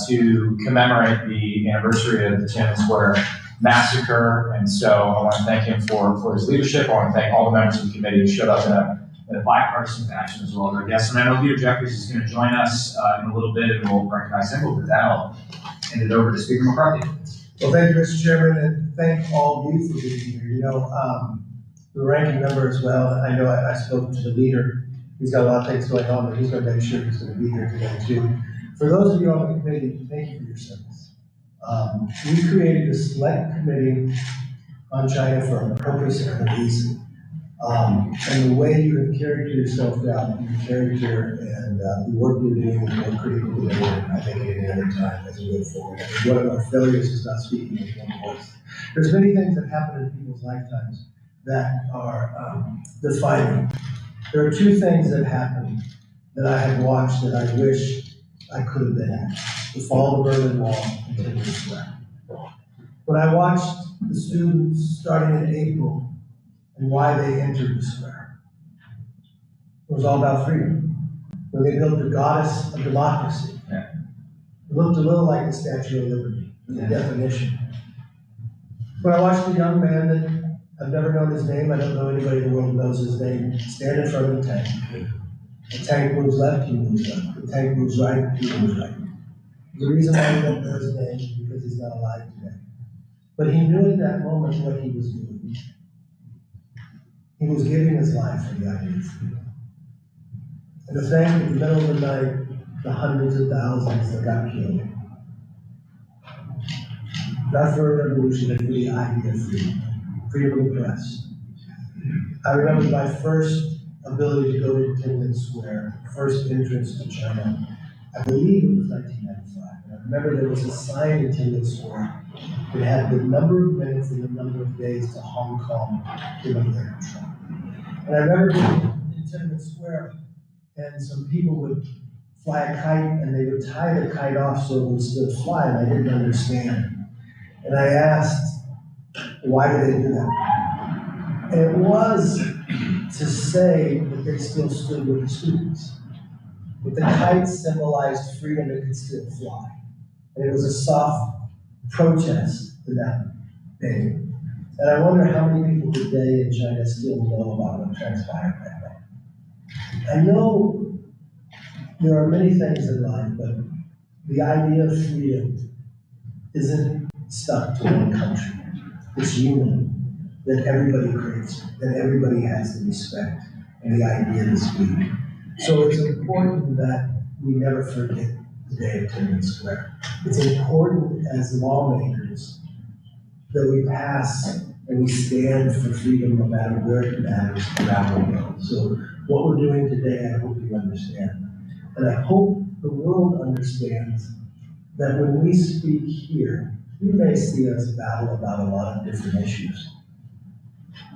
to commemorate the anniversary of the Tiananmen Square massacre, and so I want to thank him for his leadership. I want to thank all the members of the committee who showed up in a bipartisan fashion, as well as our guests. And I know Peter Jeffries is going to join us in a little bit, and we'll recognize him. With that, I'll hand it over to Speaker McCarthy. Well, thank you, Mr. Chairman, and thank all of you for being here. You know, the ranking member as well. I know I spoke to the leader. He's got a lot of things going on, but he's going to make sure he's going to be here today too. For those of you on the committee, thank you for your service. We created a select committee on China for a purpose and a reason. And the way you have carried yourself out, your character, and the work you're doing is more critical than I think at any other time as we move forward. One of our failures is not speaking with one voice. There's many things that happen in people's lifetimes that are defining. There are two things that happened that I have watched that I wish I could have been at. The fall of the Berlin Wall and Tiananmen Square. When I watched the students starting in April and why they entered the square, it was all about freedom. When they built the goddess of democracy, it looked a little like the Statue of Liberty, the definition. When I watched a young man that I've never known his name, I don't know anybody in the world who knows his name, stand in front of a tank. The tank moves left, he moves left. The tank moves right, he moves right. The reason why we don't know his name is because he's not alive today. But he knew at that moment what he was doing. He was giving his life for the idea of freedom. And to thank in the middle of the night the hundreds of thousands that got killed. Not for a revolution, but for the idea of freedom. Freedom of the press. I remember my first ability to go to Tiananmen Square, first entrance to China. I believe it was 1995. And I remember there was a sign in Tiananmen Square that had the number of minutes and the number of days to Hong Kong given their control. And I remember being in Tiananmen Square, and some people would fly a kite, and they would tie the kite off so it would still fly, and I didn't understand. And I asked, why do they do that? And it was to say that they still stood with the students. But the kite symbolized freedom, it could still fly. And it was a soft protest to that day. And I wonder how many people today in China still know about what transpired that day. I know there are many things in life, but the idea of freedom isn't stuck to one country. It's human, that everybody craves, that everybody has the respect and the idea to speak. So it's important that we never forget the day of Tiananmen Square. It's important as lawmakers that we pass and we stand for freedom no matter where it matters around the world. So what we're doing today, I hope you understand. And I hope the world understands that when we speak here, you may see us battle about a lot of different issues.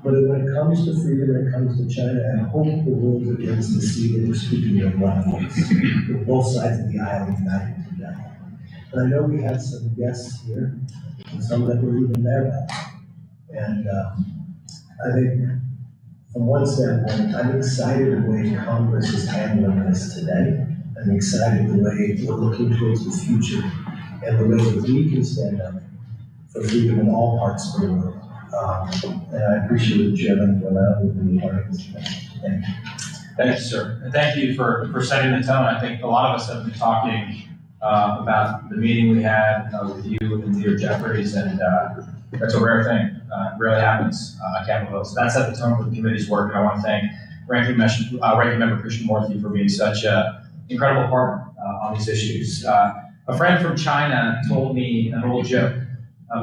But when it comes to freedom, when it comes to China, I hope the world begins to see that we're speaking in one voice, with both sides of the aisle united together. And I know we have some guests here, and some that were even there. And I think, from one standpoint, I'm excited the way Congress is handling this today. I'm excited the way we're looking towards the future and the way that we can stand up for freedom in all parts of the world. And I appreciate the chairman for allowing me to be part of this event. Thank you. Thank you, sir. And thank you for setting the tone. I think a lot of us have been talking about the meeting we had with you and Peter Jeffries, and that's a rare thing. It rarely happens on Capitol Hill. So that set the tone for the committee's work, and I want to thank Ranking Member Christian Morphy for being such an incredible partner on these issues. A friend from China told me an old joke,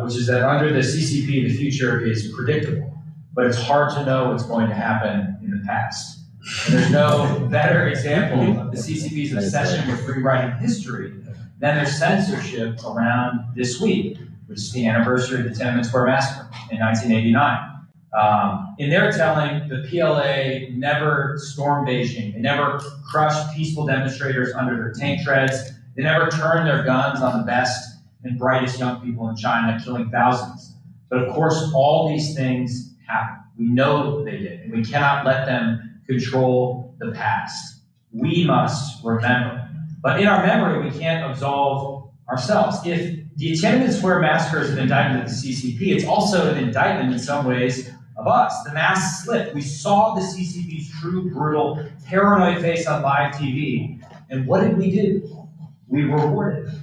which is that under the CCP, the future is predictable, but it's hard to know what's going to happen in the past. And there's no better example of the CCP's obsession with rewriting history than their censorship around this week, which is the anniversary of the Tiananmen Square massacre in 1989. In their telling, the PLA never stormed Beijing. They never crushed peaceful demonstrators under their tank treads. They never turned their guns on the best and brightest young people in China, killing thousands. But of course, all these things happened. We know they did, and we cannot let them control the past. We must remember But in our memory, we can't absolve ourselves. If the Tiananmen Square massacre is an indictment of the CCP, it's also an indictment in some ways of us. The mask slipped. We saw the CCP's true, brutal, paranoid face on live TV. And what did we do? We rewarded it.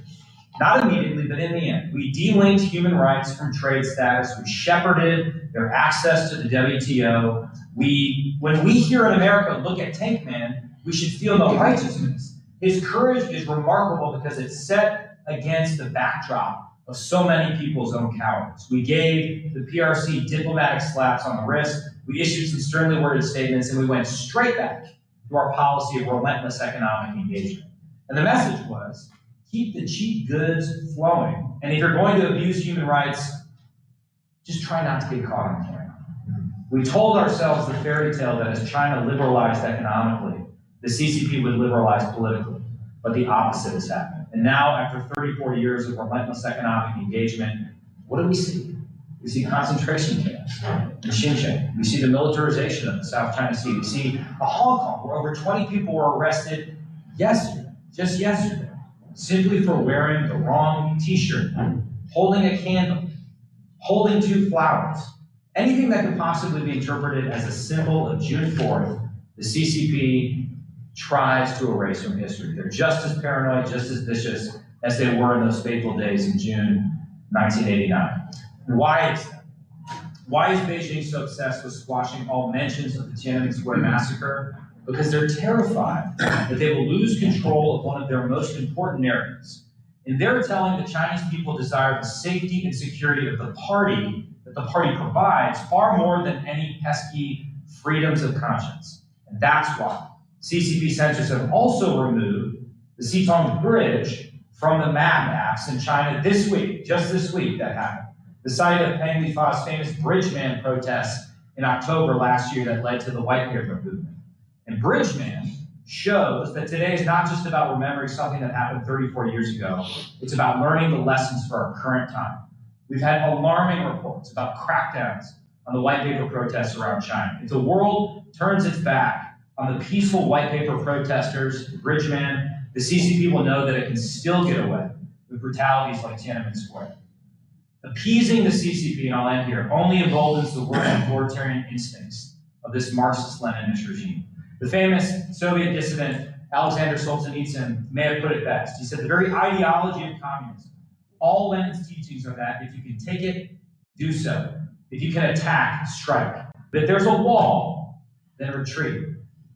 Not immediately, but in the end. We delinked human rights from trade status. We shepherded their access to the WTO. When we here in America look at Tank Man, we should feel no righteousness. His courage is remarkable because it's set against the backdrop of so many people's own cowardice. We gave the PRC diplomatic slaps on the wrist. We issued some sternly worded statements, and we went straight back to our policy of relentless economic engagement. And the message was, keep the cheap goods flowing. And if you're going to abuse human rights, just try not to get caught on camera. We told ourselves the fairy tale that as China liberalized economically, the CCP would liberalize politically. But the opposite has happened. And now, after 34 years of relentless economic engagement, what do we see? We see concentration camps in Xinjiang. We see the militarization of the South China Sea. We see a Hong Kong where over 20 people were arrested yesterday, just yesterday, simply for wearing the wrong t-shirt, holding a candle, holding 2 flowers. Anything that could possibly be interpreted as a symbol of June 4th, the CCP tries to erase from history. They're just as paranoid, just as vicious as they were in those fateful days in June 1989. And why is that? Why is Beijing so obsessed with squashing all mentions of the Tiananmen Square massacre? Because they're terrified that they will lose control of one of their most important narratives. And they're telling the Chinese people desire the safety and security of the party that the party provides far more than any pesky freedoms of conscience. And that's why CCP censors have also removed the Xitong Bridge from the map apps in China this week, just this week that happened. The site of Peng Lifa's famous Bridgeman protests in October last year that led to the White Paper movement. And Bridgeman shows that today is not just about remembering something that happened 34 years ago. It's about learning the lessons for our current time. We've had alarming reports about crackdowns on the White Paper protests around China. If the world turns its back on the peaceful White Paper protesters, Bridgeman, the CCP will know that it can still get away with brutalities like Tiananmen Square. Appeasing the CCP, and I'll end here, only emboldens the worst authoritarian instincts of this Marxist-Leninist regime. The famous Soviet dissident Alexander Solzhenitsyn may have put it best. He said, the very ideology of communism, all Lenin's teachings are that if you can take it, do so. If you can attack, strike. But if there's a wall, then retreat.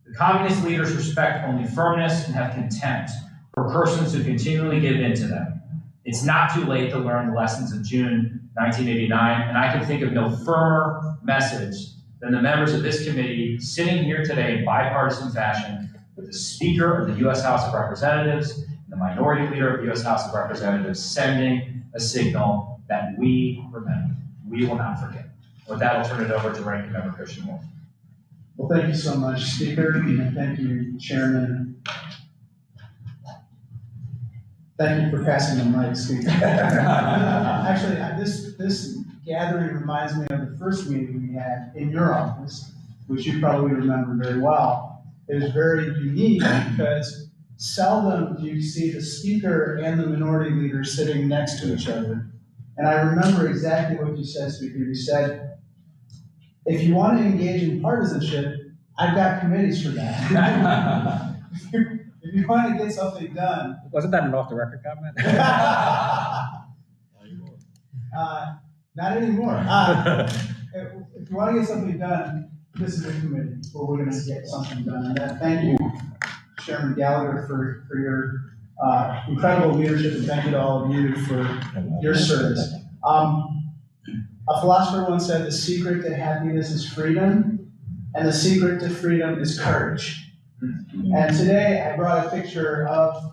The communist leaders respect only firmness and have contempt for persons who continually give in to them. It's not too late to learn the lessons of June 1989, and I can think of no firmer message than the members of this committee sitting here today in bipartisan fashion with the Speaker of the U.S. House of Representatives and the Minority Leader of the U.S. House of Representatives sending a signal that we remember. We will not forget. With that, I'll turn it over to Ranking Member Christian Wolf. Well, thank you so much, Speaker, and thank you, Chairman. Thank you for passing the mic, Speaker. Actually, this gathering reminds me of the first meeting we had in your office, which you probably remember very well. It was very unique because seldom do you see the Speaker and the Minority Leader sitting next to each other. And I remember exactly what you said, Speaker. You said, if you want to engage in partisanship, I've got committees for that. If you want to get something done. Wasn't that an off-the-record comment? Not anymore. If you want to get something done, this is a committee where we're going to get something done. And thank you, Chairman Gallagher, for your incredible leadership, and thank you to all of you for your service. A philosopher once said, the secret to happiness is freedom, and the secret to freedom is courage. And today I brought a picture of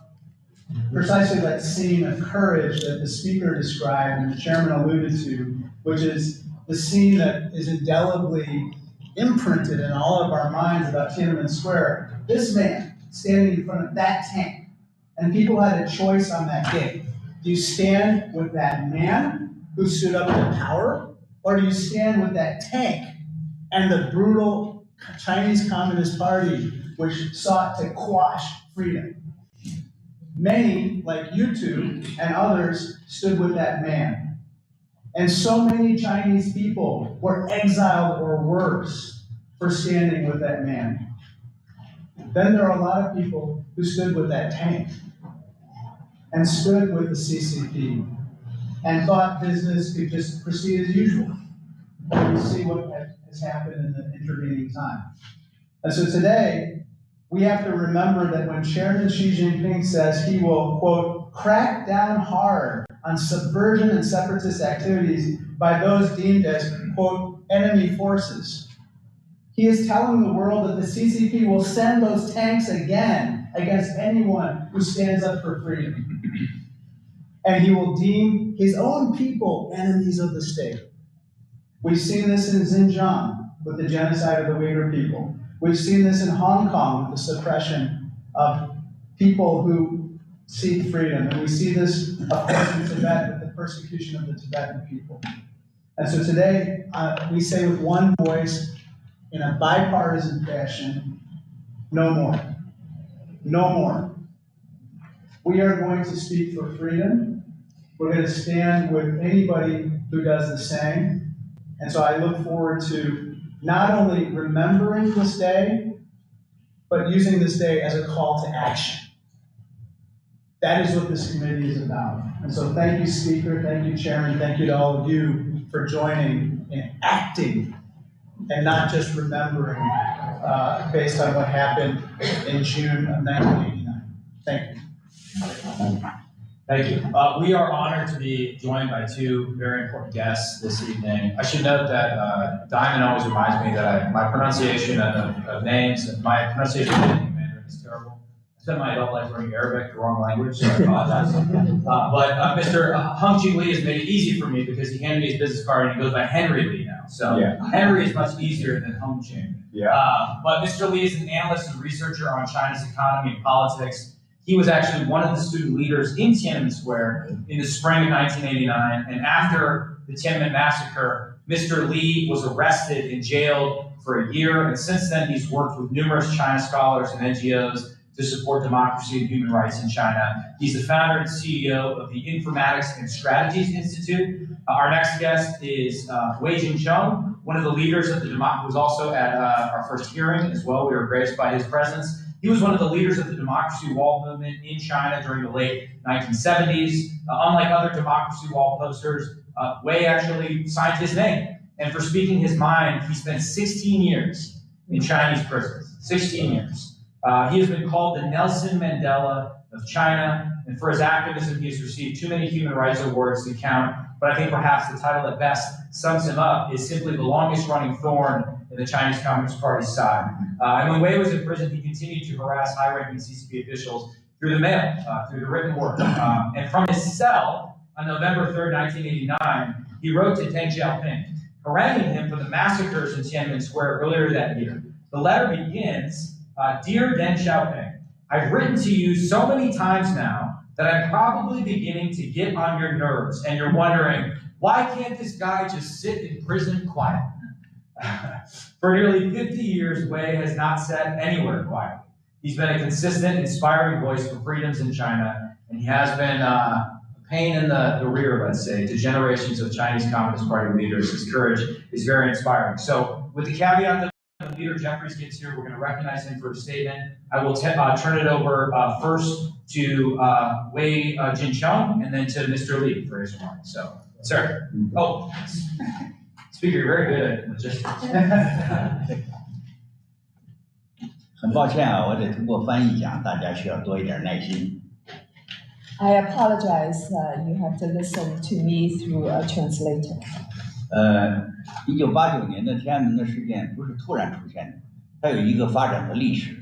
precisely that scene of courage that the Speaker described and the Chairman alluded to, which is the scene that is indelibly imprinted in all of our minds about Tiananmen Square. This man standing in front of that tank, and people had a choice on that day. Do you stand with that man who stood up to power, or do you stand with that tank and the brutal Chinese Communist Party which sought to quash freedom? Many, like you two and others, stood with that man. And so many Chinese people were exiled or worse for standing with that man. Then there are a lot of people who stood with that tank and stood with the CCP and thought business could just proceed as usual. And we see what has happened in the intervening time. And so today, we have to remember that when Chairman Xi Jinping says he will, quote, crack down hard on subversion and separatist activities by those deemed as, quote, enemy forces, he is telling the world that the CCP will send those tanks again against anyone who stands up for freedom. And he will deem his own people enemies of the state. We've seen this in Xinjiang with the genocide of the Uyghur people. We've seen this in Hong Kong with the suppression of people who seek freedom. And we see this, of course, in Tibet with the persecution of the Tibetan people. And so today, we say with one voice, in a bipartisan fashion, no more. No more. We are going to speak for freedom. We're going to stand with anybody who does the same. And so I look forward to not only remembering this day, but using this day as a call to action. That is what this committee is about. And so thank you, Speaker, thank you, Chairman, thank you to all of you for joining in acting and not just remembering based on what happened in June of 1989. Thank you. Thank you. We are honored to be joined by two very important guests this evening. I should note that Diamond always reminds me that my pronunciation of names, my pronunciation of Mandarin is terrible. I spent my adult life learning Arabic, the wrong language, so I apologize. But Mr. Hung Ching Lee has made it easy for me because he handed me his business card and he goes by Henry Lee now. So yeah. Henry is much easier than Hung Ching. Yeah. But Mr. Lee is an analyst and researcher on China's economy and politics. He was actually one of the student leaders in Tiananmen Square in the spring of 1989. And after the Tiananmen massacre, Mr. Lee was arrested and jailed for a year. And since then, he's worked with numerous China scholars and NGOs to support democracy and human rights in China. He's the founder and CEO of the Informatics and Strategies Institute. Our next guest is Wei Jingcheng, one of the leaders of the democracy, who was also at our first hearing as well. We were graced by his presence. He was one of the leaders of the Democracy Wall movement in China during the late 1970s. Unlike other Democracy Wall posters, Wei actually signed his name. And for speaking his mind, he spent 16 years in Chinese prisons, 16 years. He has been called the Nelson Mandela of China, and for his activism, he has received too many human rights awards to count, but I think perhaps the title that best sums him up is simply the longest-running thorn in the Chinese Communist Party's side. And when Wei was in prison, he continued to harass high-ranking CCP officials through the mail, through the written word. And from his cell on November 3rd, 1989, he wrote to Deng Xiaoping, haranguing him for the massacres in Tiananmen Square earlier that year. The letter begins, Dear Deng Xiaoping, I've written to you so many times now that I'm probably beginning to get on your nerves, and you're wondering, why can't this guy just sit in prison quietly? For nearly 50 years, Wei has not sat anywhere quietly. He's been a consistent, inspiring voice for freedoms in China, and he has been a pain in the rear, let's say, to generations of Chinese Communist Party leaders. His courage is very inspiring. So with the caveat that when Leader Jeffries gets here, we're going to recognize him for a statement. I will turn it over first to Wei Jingcheng and then to Mr. Lee for his remarks. So, sir. Oh, Speaker, you're very good at logistics. 很抱歉啊，我得通过翻译讲，大家需要多一点耐心。I apologize. You have to listen to me through a translator. 1989年的天安门的事件不是突然出现的，它有一个发展的历史。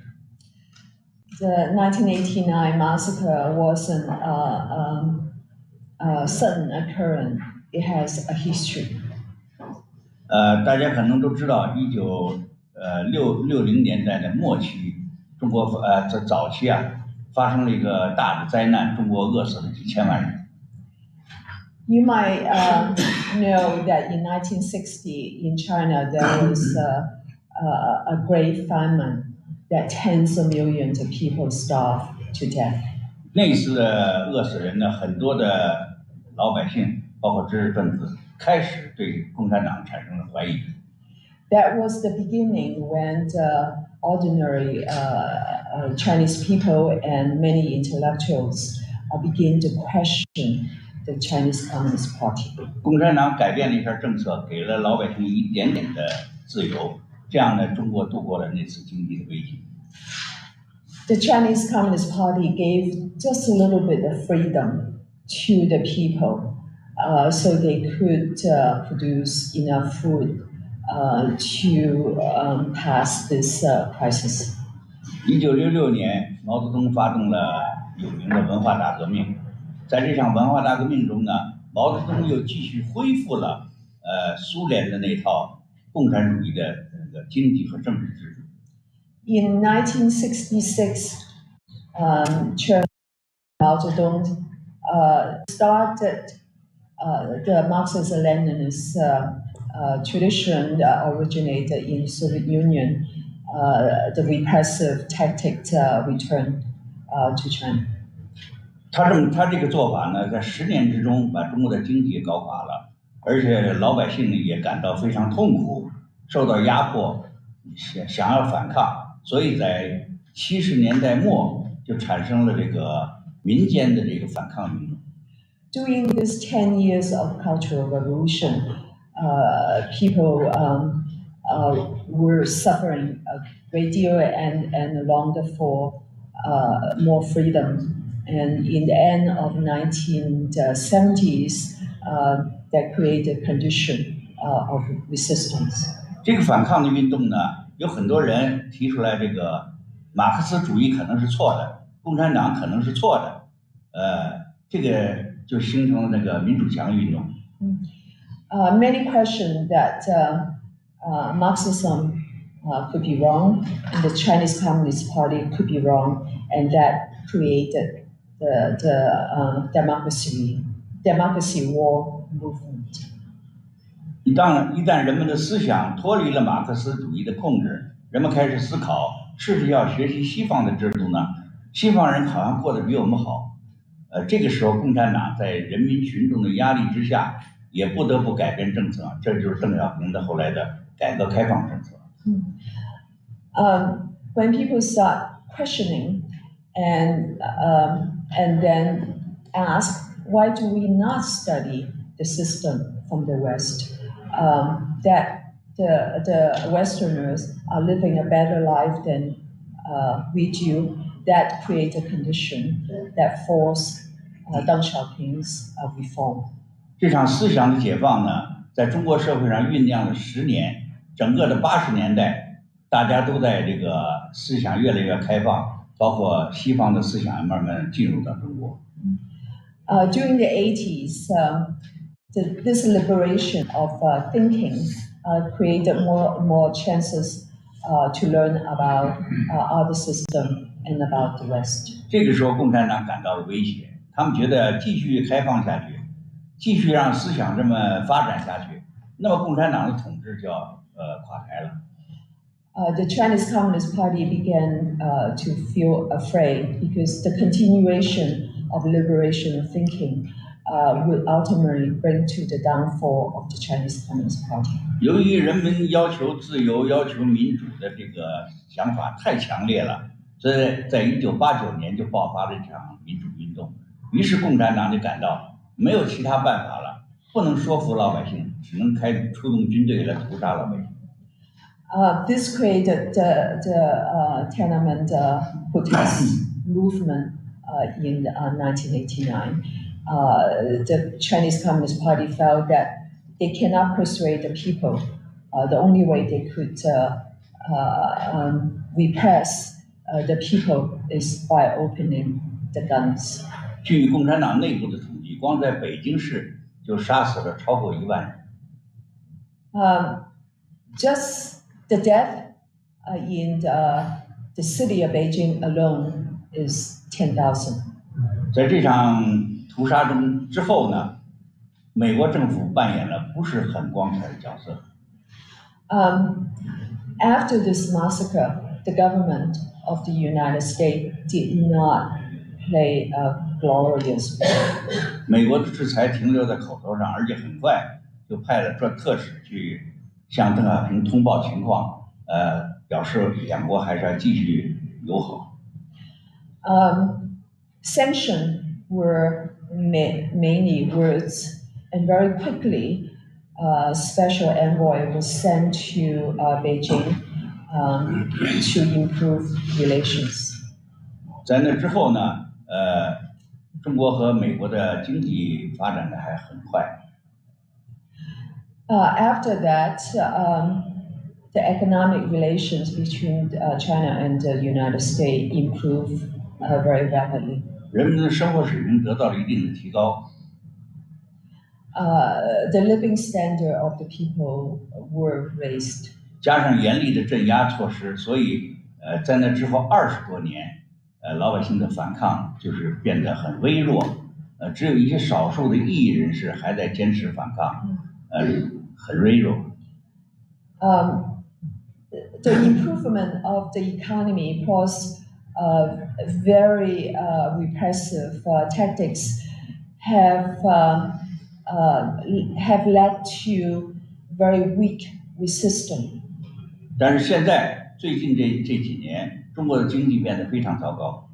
The 1989 massacre wasn't a sudden occurrence. It has a history. 大家可能都知道，1960年代的末期，中国在早期啊，发生了一个大的灾难，中国饿死了几千万人。You might know that in 1960 in China there was a great famine that tens of millions of people starved to death. 那次饿死人的很多的老百姓，包括知识分子，开始对共产党产生了怀疑。That was the beginning when the ordinary Chinese people and many intellectuals begin to question the Chinese Communist Party. 共产党改变了一下政策，给了老百姓一点点的自由，这样呢，中国度过了那次经济的危机。The Chinese Communist Party gave just a little bit of freedom to the people, so they could produce enough food to pass this crisis. 1966年，毛泽东发动了有名的文化大革命。在这场文化大革命中呢，毛泽东又继续恢复了苏联的那套共产主义的这个经济和政治制度。In 1966, Chairman Mao Zedong started the Marxist-Leninist tradition that originated in the Soviet Union, the repressive tactic returned to China. 他这个做法呢，在10年之中把中国的经济搞垮了，而且老百姓也感到非常痛苦，受到压迫，想要反抗。所以在70年代末就产生了这个民间的这个反抗运动。During this 10 years of Cultural Revolution, people were suffering a great deal and longed for more freedom. And in the end of 1970s, that created a condition of resistance. 这个反抗的运动呢，有很多人提出来，这个马克思主义可能是错的，共产党可能是错的，这个就形成了那个民主墙运动。Many question that Marxism could be wrong, and the Chinese Communist Party could be wrong, and that created the democracy war movement. 一旦人们的思想脱离了马克思主义的控制，人们开始思考是不是要学习西方的制度呢？西方人好像过得比我们好，这个时候共产党在人民群众的压力之下，也不得不改变政策，这就是邓小平的后来的改革开放政策。When people start questioning and then ask, why do we not study the system from the West? That the Westerners are living a better life than we do. That creates a condition that force Deng Xiaoping's reform. 这场思想的解放呢，在中国社会上酝酿了10年，整个的80年代，大家都在这个思想越来越开放，包括西方的思想慢慢进入到中国。During the 80s, this liberation of thinking created more chances to learn about other system and about the West. 这个时候，共产党感到了威胁，他们觉得继续开放下去，继续让思想这么发展下去，那么共产党的统治就要垮台了。The Chinese Communist Party began to feel afraid because the continuation of liberation thinking would ultimately bring to the downfall of the Chinese Communist Party. 由于人们要求自由、要求民主的这个想法太强烈了，所以在1989年就爆发了一场民主运动。于是共产党就感到没有其他办法了，不能说服老百姓，只能出动军队来屠杀老百姓。This created the Tiananmen protest movement in 1989. The Chinese Communist Party felt that they cannot persuade the people. The only way they could repress the people is by opening the guns. 据共产党内部的统计，光在北京市就杀死了超过1万人。Just the death in the city of Beijing alone is 10,000. 在这场屠杀之后呢，美国政府扮演了不是很光彩的角色。After this massacre, the government of the United States did not play a glorious role. 美国的制裁停留在口头上，而且很快就派了特使去向邓小平通报情况，表示两国还是要继续友好。Sanctions were mainly words, and very quickly, special envoy was sent to Beijing to improve relations. 在那之后呢，中国和美国的经济发展的还很快。After that, the economic relations between China and the United States improved very rapidly. 人们的生活水平得到了一定的提高。The living standard of the people were raised. 加上严厉的镇压措施，所以在那之后20多年，老百姓的反抗就是变得很微弱，只有一些少数的异议人士还在坚持反抗，很微弱。The improvement of the economy plus very repressive tactics have led to very weak resistance. 但是现在最近这几年，中国的经济变得非常糟糕。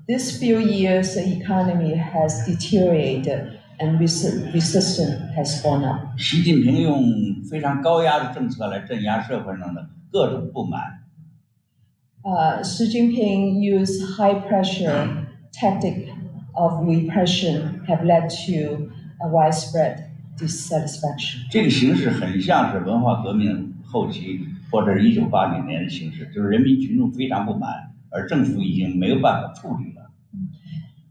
These few years, the economy has deteriorated and resistance has gone up. 习近平用非常高压的政策来镇压社会上的各种不满。Xi Jinping used high pressure tactic of repression have led to a widespread dissatisfaction. 这个形势很像是文化革命后期或者1980年的形势，就是人民群众非常不满，而政府已经没有办法处理了。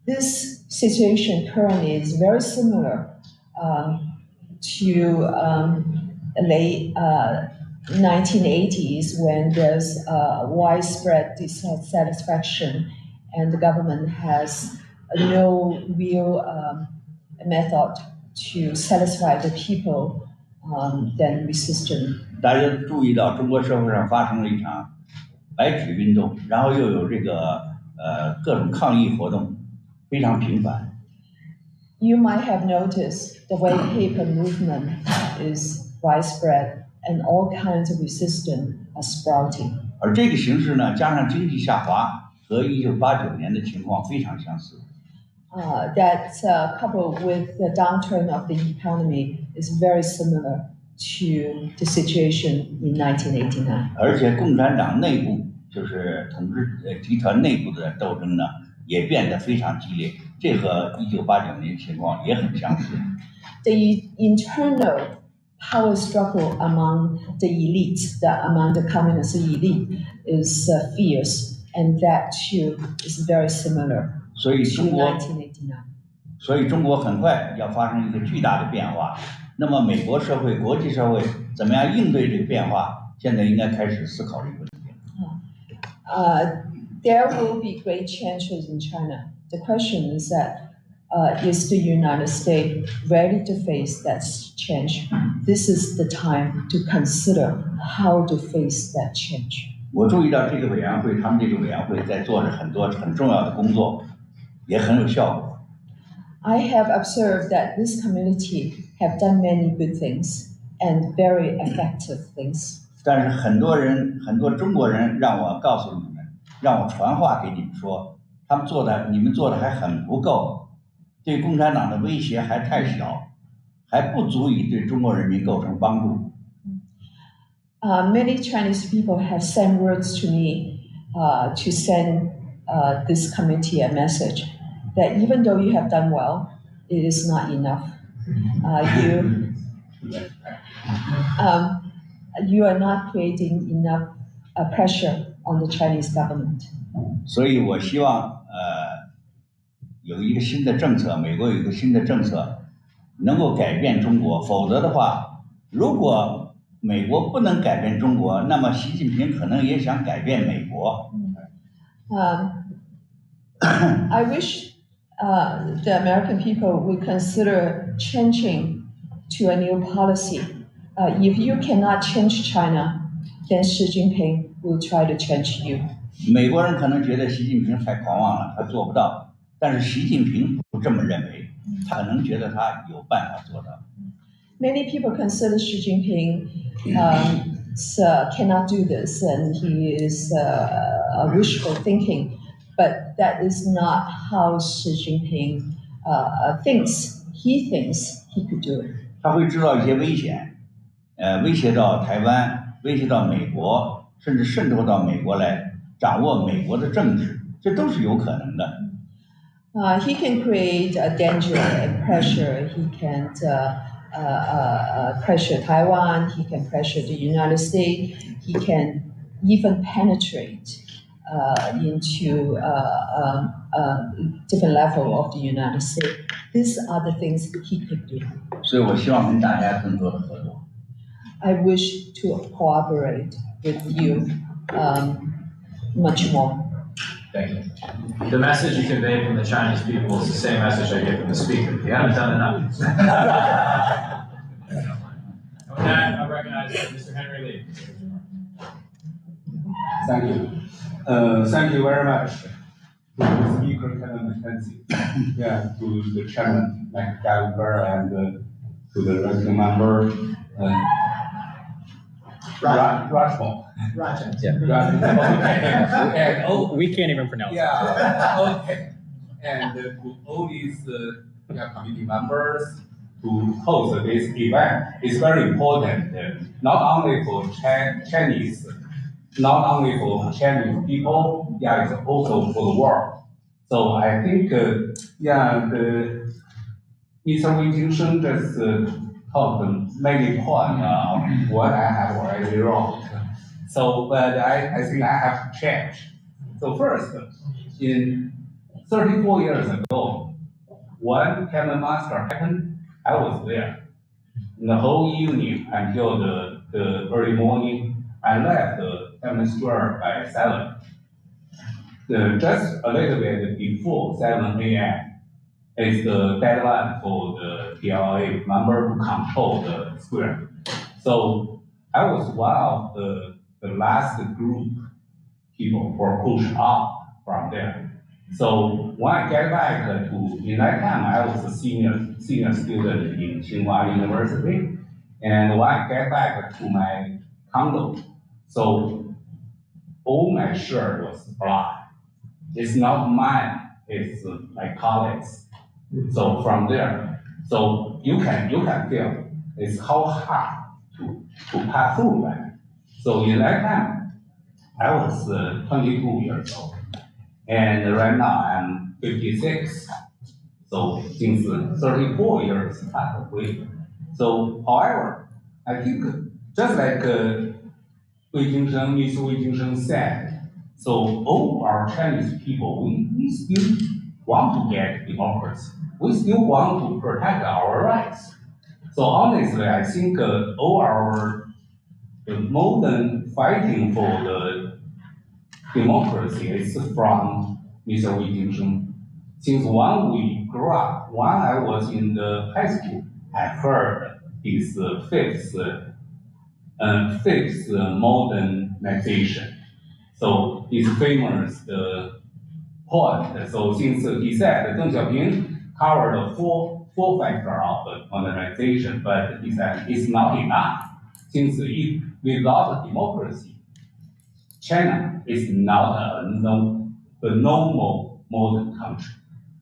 This situation currently is very similar to late 1980s when there's widespread dissatisfaction and the government has no real method to satisfy the people, then resistance. 大家注意到中国社会上发生了一场白纸运动，然后又有这个各种抗议活动，非常频繁。You might have noticed the white paper movement is widespread and all kinds of resistance are sprouting. 而这个形势呢，加上经济下滑，和1989年的情况非常相似。That coupled with the downturn of the economy is very similar to the situation in 1989. 而且共产党内部就是统治集团内部的斗争呢，也变得非常激烈，这和1989年情况也很相似。The internal power struggle among the elite, among the communist elite, is fierce, and that too is very similar to 1989. 所以中国很快要发生一个巨大的变化。那么美国社会、国际社会怎么样应对这个变化？现在应该开始思考这个问题。There will be great changes in China. The question is that is the United States ready to face that change? This is the time to consider how to face that change. 我注意到这个委员会，他们这个委员会在做着很多很重要的工作，也很有效果。I have observed that this community have done many good things and very effective things. 但是很多中国人让我告诉你们，让我传话给你们说，你们做的还很不够，对共产党的威胁还太小，还不足以对中国人民构成帮助。Many Chinese people have sent words to me to send this committee a message that even though you have done well, it is not enough. You are not creating enough pressure on the Chinese government. 所以我希望有一个新的政策，美国有一个新的政策能够改变中国，否则的话，如果美国不能改变中国，那么习近平可能也想改变美国。I wish the American people would consider changing to a new policy. If you cannot change China, then Xi Jinping will try to change you. 美国人可能觉得习近平太狂妄了，他做不到。但是习近平不这么认为，他可能觉得他有办法做到。Many people consider Xi Jinping cannot do this, and he is wishful thinking. But that is not how Xi Jinping thinks. He thinks he could do it. 他会知道一些危险，威胁到台湾，威胁到美国，甚至渗透到美国来，掌握美国的政治，这都是有可能的。He can create a danger and pressure. He can pressure Taiwan. He can pressure the United States. He can even penetrate into different level of the United States. These are the things he could do. 所以我希望跟大家更多的合作。I wish to cooperate with you much more. Thank you. The message you convey from the Chinese people is the same message I get from the speaker. You haven't done enough. With that, I recognize Mr. Henry Lee. Thank you. Thank you very much to the speaker, Chairman McKenzie, to the chairman, Mike Gallagher, and to the ranking member, Rajmo. And we can't even pronounce it. Okay. And to all these committee members to host this event is very important, not only for Chinese. Not only for Chinese people, it's also for the world. So I think, Mr. Wei Jingsheng just talked many points of what I have already wrote. So, but I think I have to change. So first, in 34 years ago, when Canon Master happened, I was there. The whole evening until the early morning, I left Tiananmen Square by 7. Just a little bit before 7 a.m. is the deadline for the PLA member to control the square. So I was one of the last group people who were pushed out from there. So when I get back in that time, I was a senior student in Tsinghua University. And when I get back to my condo, so all my shirt was black. It's not mine, it's my colleagues. So from there, so you can feel it's how hard to pass through that. So in that time, I was 22 years old. And right now I'm 56. So since 34 years passed away. So however, I think just like Mr. Wei Jingsheng said, so all our Chinese people, we still want to get democracy. We still want to protect our rights. So honestly, I think all our modern fighting for the democracy is from Mr. Wei Jingsheng. Since when we grew up, when I was in the high school, I heard his fifth modernization. So his famous point. So since he said Deng Xiaoping covered four factors of modernization, but he said it's not enough. Since without democracy, China is not a normal modern country.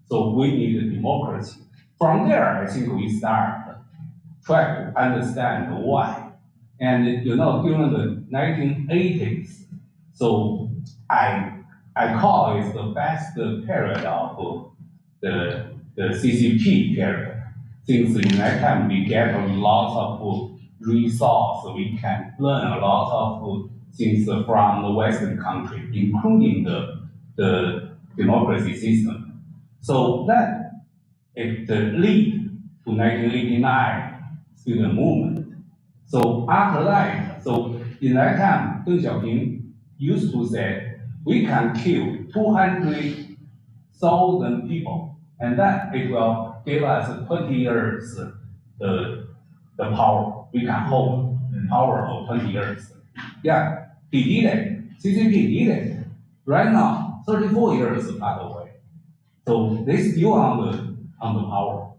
So we need democracy. From there, I think we start try to understand why. And during the 1980s, so I call it the best period of the CCP period. Since in that time we get a lot of resource, we can learn a lot of things from the Western country, including the democracy system. So that it lead to 1989 student movement. So after that, so in that time, Deng Xiaoping used to say, we can kill 200,000 people, and then it will give us 20 years the power. We can hold the power of 20 years. Yeah, he did it. CCP did it. Right now, 34 years passed away. So they still on the power,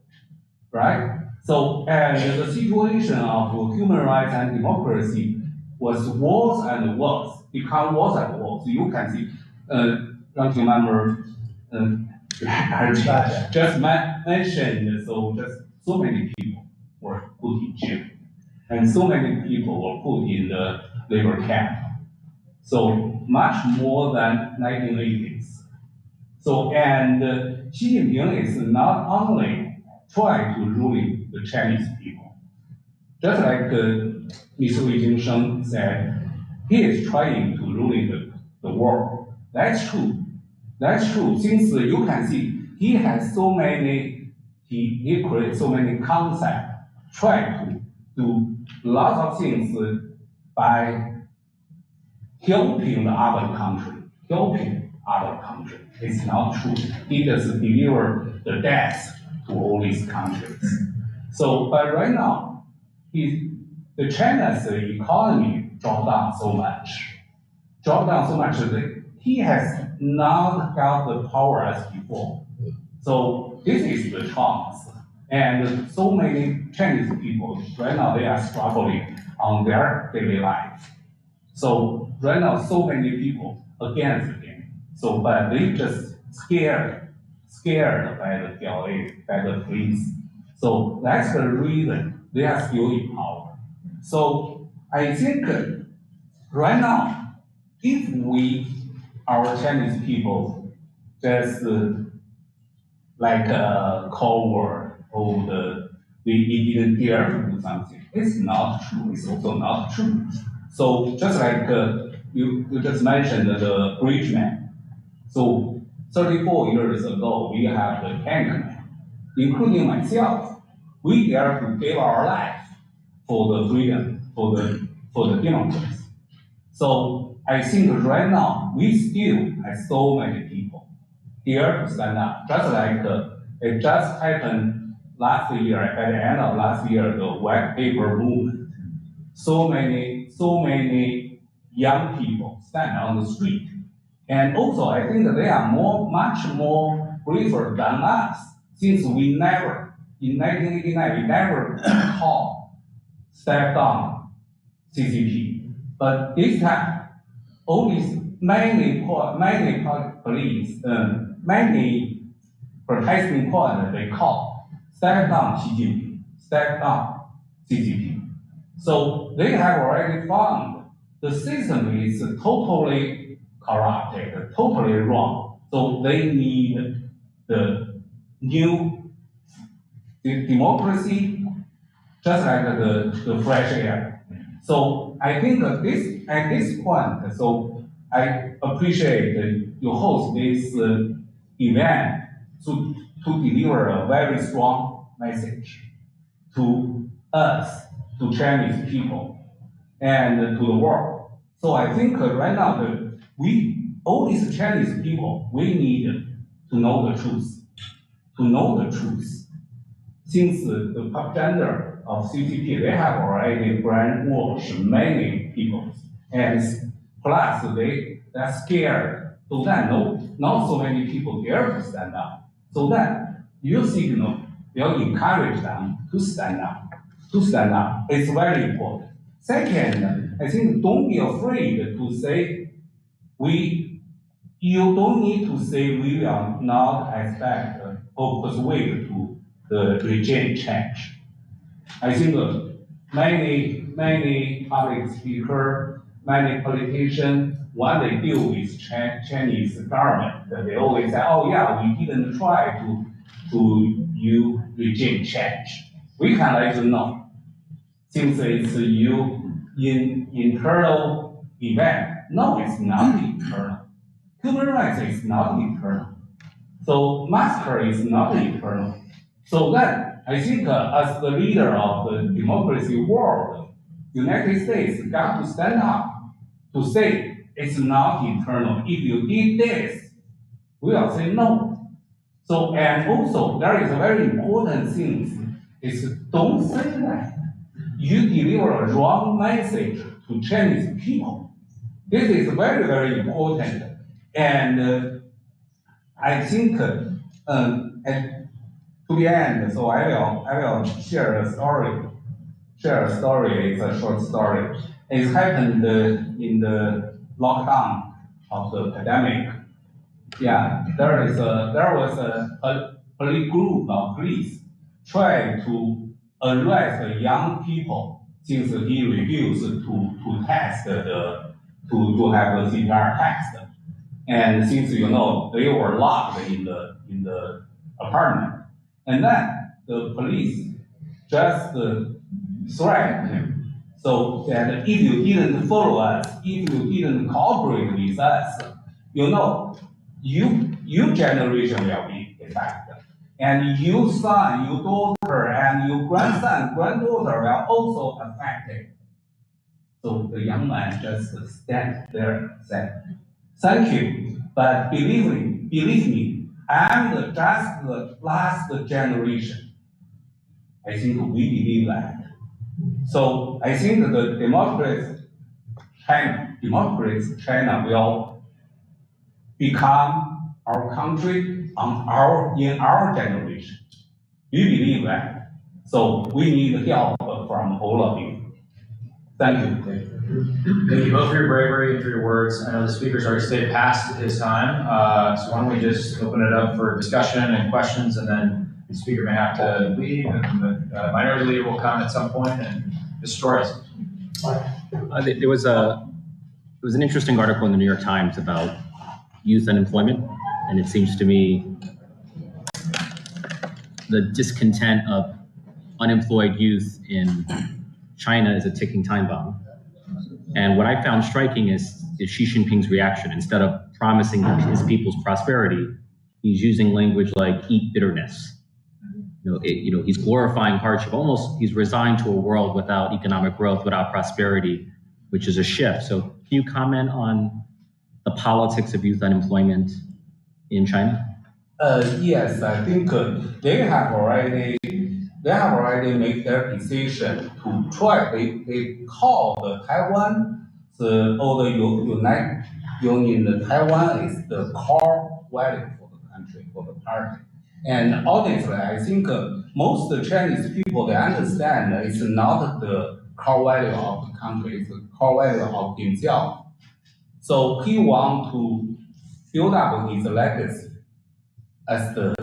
right? So and the situation of human rights and democracy was worse and worse, become worse and worse. You can see, ranking member just mentioned, so many people were put in jail, and so many people were put in the labor camp. So much more than 1980s. So and Xi Jinping is not only trying to ruling the Chinese people, just like Mr. Wei Jingsheng said, he is trying to ruling the world. That's true. That's true. Since you can see, he has so many, he creates so many concepts, try to do lots of things by helping the other country, It's not true. He just deliver the death to all these countries. So, but right now, the China's economy dropped down so much that he has not got the power as before. So this is the chance. And so many Chinese people, right now they are struggling on their daily life. So right now, so many people against him. So, but they just scared by the PLA, by the police. So that's the reason they are still in power. So I think right now, if our Chinese people, just like a Cold War, or we didn't dare to do something, it's not true. It's also not true. So just like you just mentioned the bridge man. So 34 years ago, we have the tank man, including myself. We dare to give our life for the freedom, for the democracy. So I think right now we still have so many people dare to stand up, just like it just happened last year. At the end of last year, the white paper movement. So many young people stand on the street. And also, I think they are much more braver than us, since we never, in 1989, we never step down CCP. But this time, only many police, many protesting points they call, step down Xi Jinping, step down CCP. So they have already found the system is totally corrupted, totally wrong. So they need the new democracy, just like the fresh air. So I think at this point, so I appreciate you host this event to deliver a very strong message to us, to Chinese people, and to the world. So I think right now all these Chinese people, we need to know the truth. Since the propaganda of CCP, they have already brainwashed many people, and plus they're scared. So that not so many people dare to stand up. So that your signal will encourage them to stand up. It's very important. Second, I think don't be afraid to say you don't need to say we will not expect or persuade to the regime change. I think many public speakers, many politicians, when they deal with Chinese government, they always say, oh yeah, we didn't try to use regime change. We can let you know, since it's internal event. No, it's not internal. Human rights is not internal. So massacre is not internal. So then, I think as the leader of the democracy world, United States got to stand up to say it's not internal. If you did this, we will say no. So, and also there is a very important thing is don't say that you deliver a wrong message to Chinese people. This is very, very important. And I think And to the end, so I will share a story. It's a short story. It happened in the lockdown of the pandemic. Yeah, there was a group of police trying to arrest young people since he refused to test to have a CPR test. And since they were locked in the apartment, and then the police just threatened him. So that if you didn't follow us, if you didn't cooperate with us, your generation will be affected, and your son, your daughter, and your grandson, granddaughter will also affected. So the young man just stand there and said, "Thank you, but believe me, I'm just the last generation." I think we believe that. So I think the democratic China will become our country in our generation. We believe that. So we need help from all of you. Thank you. Thank you both for your bravery and for your words. I know the speaker's already stayed past his time, so why don't we just open it up for discussion and questions, and then the speaker may have to leave, and the minority leader will come at some point and destroy us. There was an interesting article in the New York Times about youth unemployment, and it seems to me the discontent of unemployed youth in China is a ticking time bomb. And what I found striking is Xi Jinping's reaction. Instead of promising his people's prosperity, he's using language like "eat bitterness." He's glorifying hardship. Almost, he's resigned to a world without economic growth, without prosperity, which is a shift. So, can you comment on the politics of youth unemployment in China? Yes, I think they have already made their decision to try. They call the Taiwan, the United Union. The Taiwan is the core value for the country, for the party. And honestly, I think most Chinese people, they understand it's not the core value of the country, it's the core value of himself. So he wants to build up his legacy as the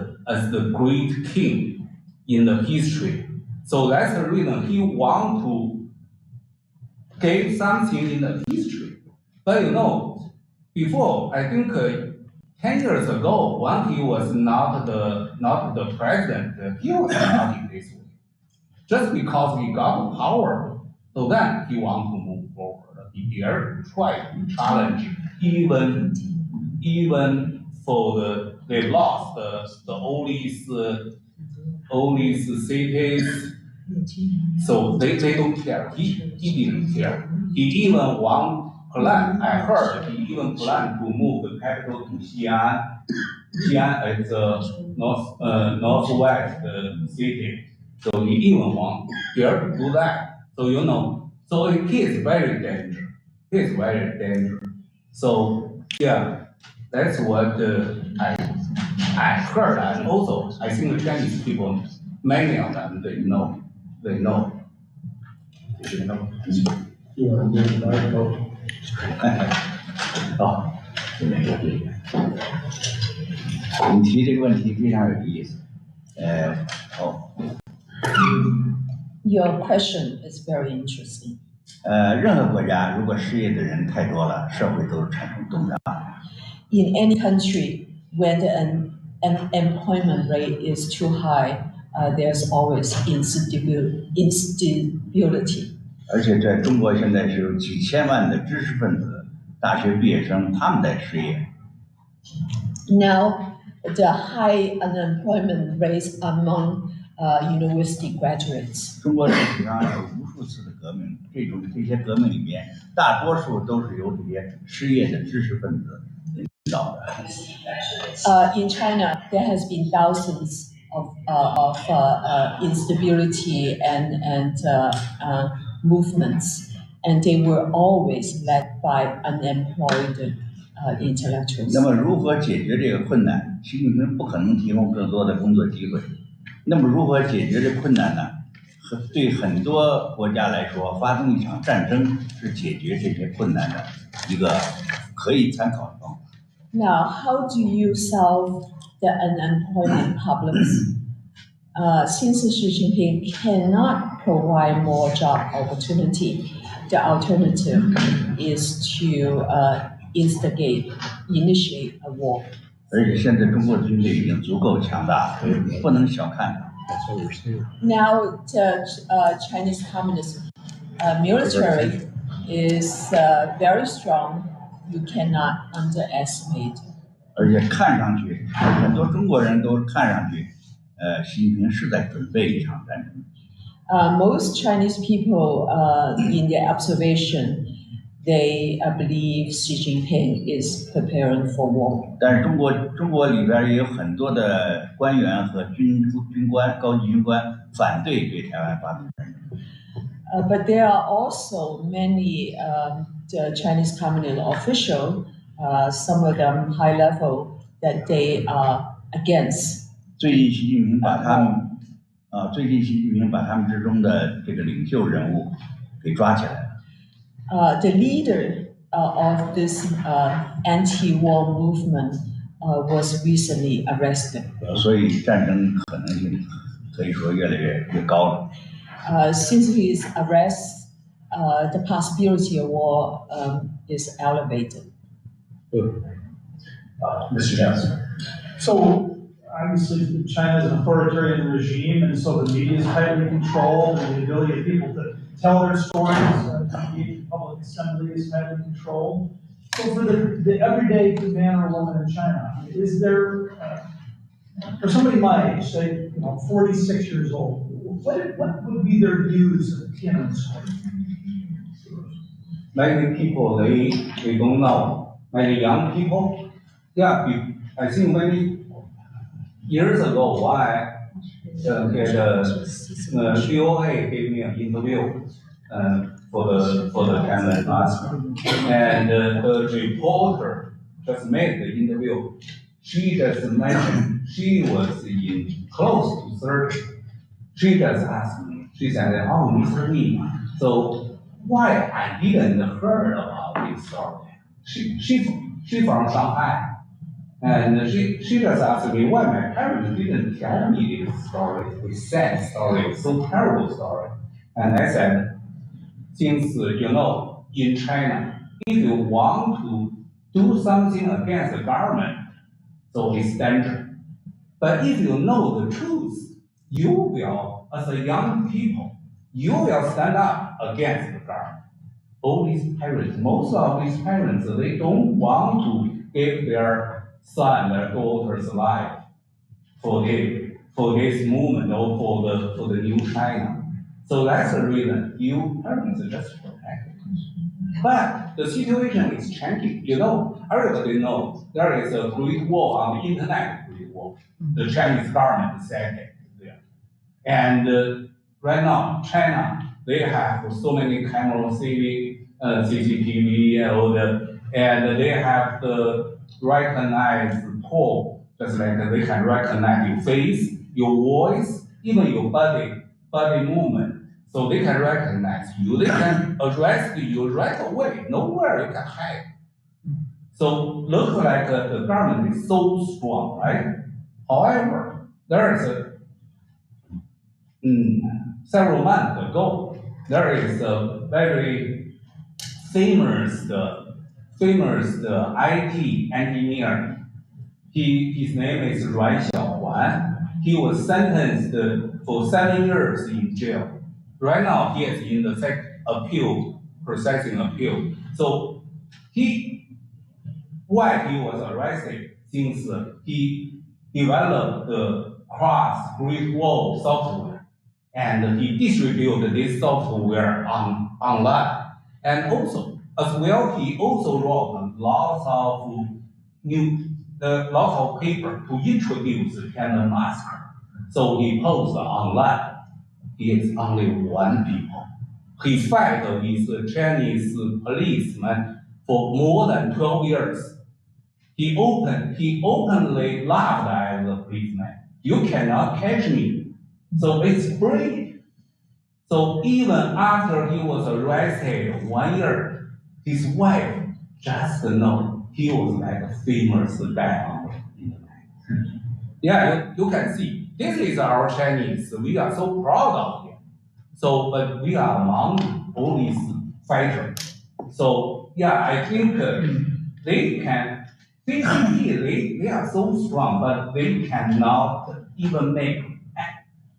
great king in the history. So that's the reason he wants to give something in the history. But before, I think 10 years ago, when he was not the president, he was not in this way. Just because he got power, so then he wants to move forward. He dared to try to challenge, even for they lost the oldest cities. So they don't care. He didn't care. He even I heard he even planned to move the capital to Xi'an. Xi'an is the northwest city. So he even dare to do that. So so he is very dangerous. He is very dangerous. So yeah, that's what I heard, and also I think the Chinese people, many of them, they know.你提这个问题非常有意思。Your question is very interesting. 任何国家如果失业的人太多了，社会都产生动荡。In any country, when the unemployment rate is too high, there's always instability. 而且在中国现在是有几千万的知识分子、大学毕业生，他们在失业。Now, the high unemployment rates among university graduates. 中国历史上有无数次的革命，这些革命里面，大多数都是由这些失业的知识分子领导的。In China, there has been thousands of instability and movements, and they were always led by unemployed intellectuals. 那么如何解决这个困难？习近平不可能提供更多的工作机会。那么如何解决这困难呢？对很多国家来说，发动一场战争是解决这些困难的一个可以参考的方法。Now, how do you solve the unemployment problems? Since Xi Jinping cannot provide more job opportunity, the alternative is to initiate a war. 而且现在中国军队已经足够强大，不能小看它。Now, the Chinese Communist military is very strong. You cannot underestimate. 而且看上去，很多中国人都看上去，习近平是在准备一场战争。Most Chinese people, in their observation, they believe Xi Jinping is preparing for war. 但是中国里边也有很多的官员和军官、高级军官反对对台湾发动战争。But there are also many the Chinese Communist officials, some of them high level, that they are against. 最近习近平把他们之中的这个领袖人物给抓起来了。The leader of this anti-war movement was recently arrested. 所以战争可能性可以说越来越高了。Since his arrest, the possibility of war is elevated. Mr. Johnson. So obviously China is an authoritarian regime, and so the media is tightly controlled, and the ability of people to tell their stories, engage in public assembly is tightly controlled. So for the everyday man or woman in China, is there, for somebody my age, say 46 years old, what would be their views of Tiananmen Square? Many people, they don't know. Many young people, yeah, I think many years ago, I had VOA gave me an interview for the Tiananmen massacre, and the reporter just made the interview. She just mentioned she was in close to 30. She just asked me. She said, "Oh, Mr. Lee, so why I didn't heard about this story?" She from Shanghai. And she just asked me why my parents didn't tell me this story, this sad story, so terrible story. And I said, since in China, if you want to do something against the government, so it's dangerous. But if you know the truth, you will, as a young people, you will stand up against the government. All these parents, most of these parents, they don't want to give their son, their daughter's life for this movement or for the new China. So that's the reason you parents just protect it. But the situation is changing. Everybody knows there is a great war on the internet, great war. The Chinese government said it there. And right now, China, they have so many cameras, CCTV, and they have the recognize Paul, just like they can recognize your face, your voice, even your body movement. So they can recognize you. They can arrest you right away. Nowhere you can hide. So looks like the government is so strong, right? However, there is several months ago, there is a very famous IT engineer. His name is Ruan Xiaohuan. He was sentenced for 7 years in jail. Right now, he is in the processing appeal. So why he was arrested? Since he developed the Great Wall software, and he distributed this software online, and also. As well, he also wrote lots of paper to introduce the Tiananmen massacre. So he posted online. He is only one people. He fight with the Chinese policemen for more than 12 years. he openly laughed at the policeman. You cannot catch me. So it's free. So even after he was arrested 1 year, his wife just know he was like a famous guy on the internet. Yeah, you can see. This is our Chinese. We are so proud of him. So, but we are among all these fighters. So, yeah, I think they can, they are so strong, but they cannot even make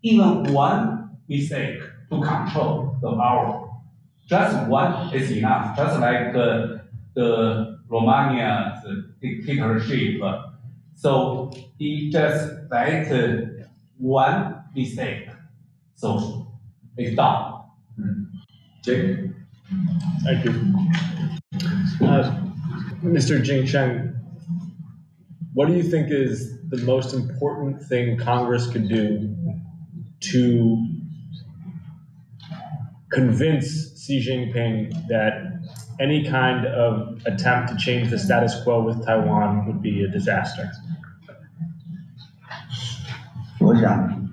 even one mistake to control the power. Just one is enough. Just like the Romania dictatorship. So he just like one mistake. So it's done. Jake? Thank you. Mr. Jingsheng, what do you think is the most important thing Congress could do to convince Xi Jinping that any kind of attempt to change the status quo with Taiwan would be a disaster? 我想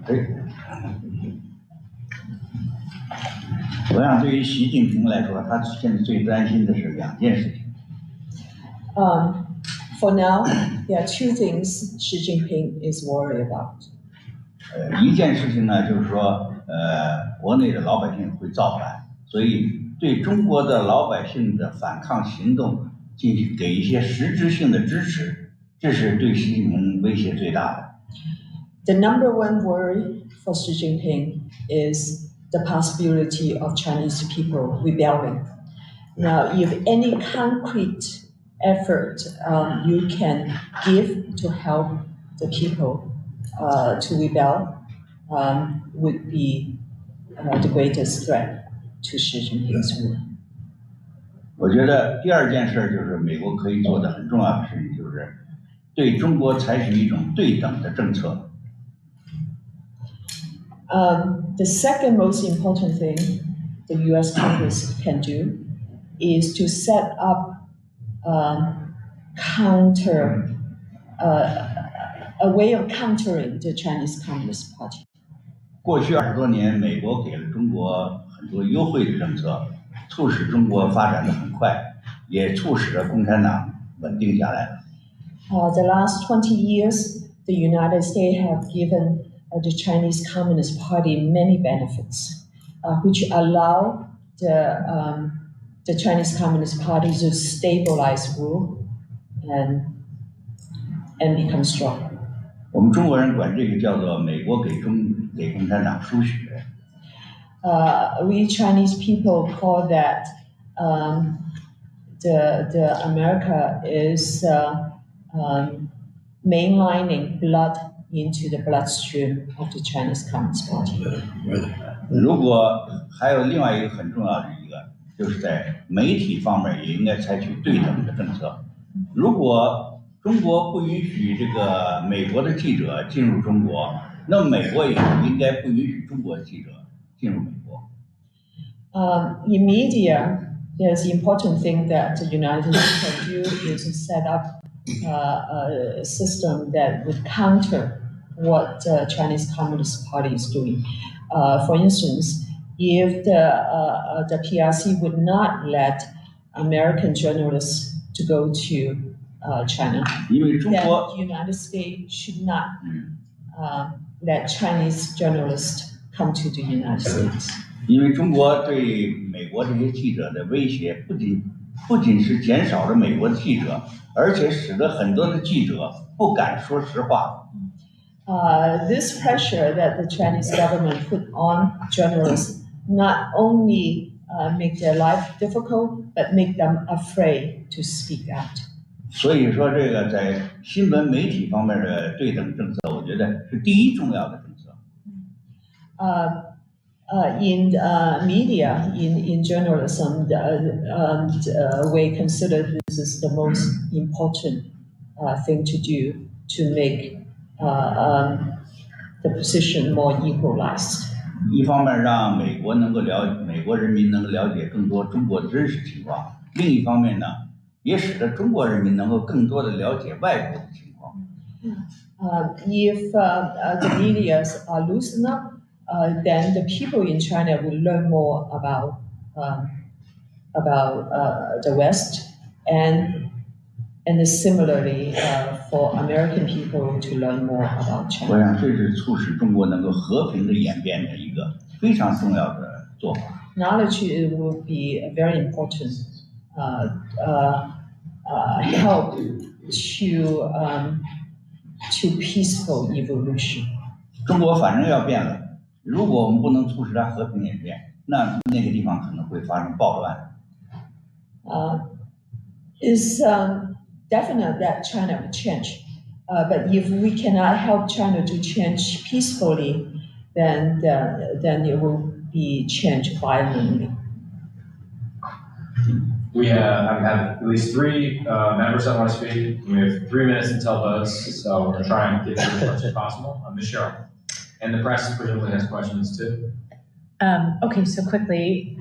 对于习近平来说，他现在最担心的是2件事情。For now, there are 2 things Xi Jinping is worried about. 一件事情呢，就是说，国内的老百姓会造反，所以对中国的老百姓的反抗行动进行给一些实质性的支持，这是对习近平威胁最大的。The number 1 worry for Xi Jinping is the possibility of Chinese people rebelling. Now, if any concrete effort you can give to help the people to rebel would be the greatest threat to Xi Jinping's rule. 我觉得第2件事就是美国可以做的很重要的事情，就是对中国采取一种对等的政策。The second most important thing the U.S. Congress can do is to set up a way of countering the Chinese Communist Party. 过去20多年，美国给了中国很多优惠的政策，促使中国发展得很快，也促使了共产党稳定下来。The last 20 years, the United States have given the Chinese Communist Party many benefits, which allow the Chinese Communist Party to stabilize rule and become strong. 我们中国人管这个叫做美国给共产党输血。We Chinese people call that the America is mainlining blood into the bloodstream of the Chinese Communist Party. 如果还有另外一个很重要的就是在媒体方面也应该采取对等的政策。如果中国不允许这个美国的记者进入中国，那么美国也应该不允许中国的记者进入美国。In media, there's the important thing that the United States can do is to set up a system that would counter what the Chinese Communist Party is doing. For instance, if the PRC would not let American journalists to go to China, then the United States should not let Chinese journalists come to the United States. 因为中国对美国这些记者的威胁，不仅是减少了美国的记者，而且使得很多的记者不敢说实话。This pressure that the Chinese government put on journalists not only make their life difficult, but make them afraid to speak out. 所以说，这个在新闻媒体方面的对等政策，我觉得是第一重要的政策。In media, in journalism, we consider this is the most important thing to do to make the position more equalized. 一方面让美国人民能够了解更多中国的真实情况，另一方面呢，也使得中国人民能够更多的了解外国的情况。If the media are loosened up, then the people in China will learn more about the West, and similarly for American people to learn more about 我 China. 想这是促使中国能够和平的演变的一个非常重要的做法。Knowledge will be a very important help to peaceful evolution. 中国反正要变了，如果我们不能促使它和平演变，那个地方可能会发生暴乱。It's definite that China will change, but if we cannot help China to change peacefully, then it will be changed violently. We have at least 3 members that want to speak. We have 3 minutes until votes, so we're going to try and get through as much as possible. Ms. Cheryl. And the press presumably has questions too. Okay, so quickly,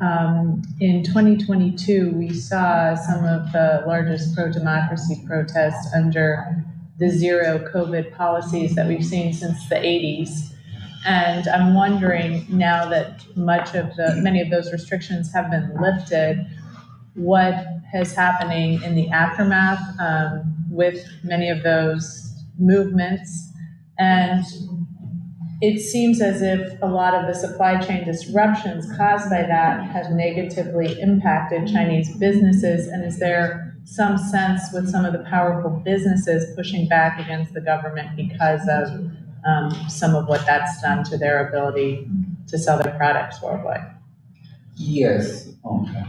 in 2022, we saw some of the largest pro-democracy protests under the zero COVID policies that we've seen since the 80s. And I'm wondering now that many of those restrictions have been lifted, what is happening in the aftermath with many of those movements. And it seems as if a lot of the supply chain disruptions caused by that have negatively impacted Chinese businesses. And is there some sense with some of the powerful businesses pushing back against the government because of some of what that's done to their ability to sell their products worldwide? Yes. Okay.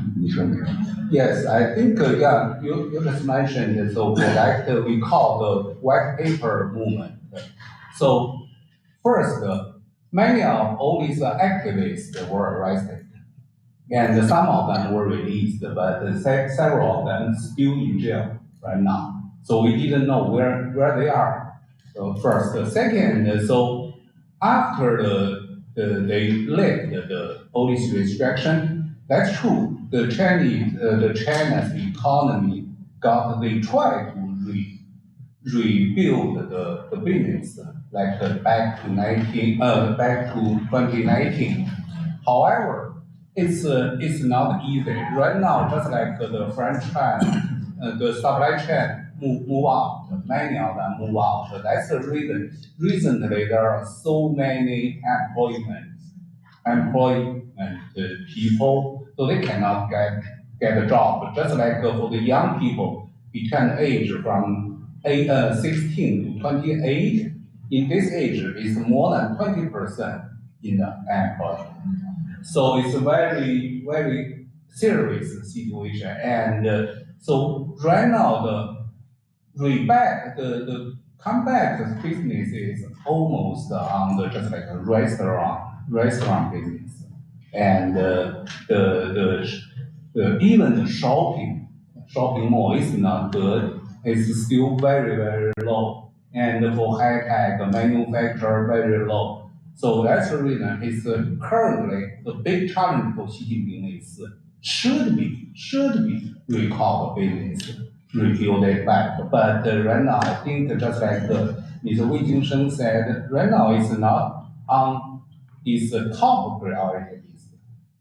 Yes, I think, you just mentioned, so that we call the white paper movement. So first, many of all these activists were arrested, and some of them were released, but several of them still in jail right now. So we didn't know where they are. So first, second, so after they lifted all these restrictions, that's true. The China's economy they tried to rebuild the business like back to 2019. However, it's not easy right now. Just like the French China, the supply chain move out. Many of them move out. That's the reason. Recently, there are so many employment people, so they cannot get a job. Just like for the young people between the age from 16 to 28, in this age is more than 20% in the employment. So it's a very, very serious situation. And so right now the comeback business is almost on the just like a restaurant business, and even the shopping mall is not good. It's still very, very low, and for high tech manufacturer very low. So that's the reason it's currently the big challenge for Xi Jinping is should be recall the business, rebuild it back. But right now, I think just like Ms. Wei Jingsheng said, right now it's not on his top priority.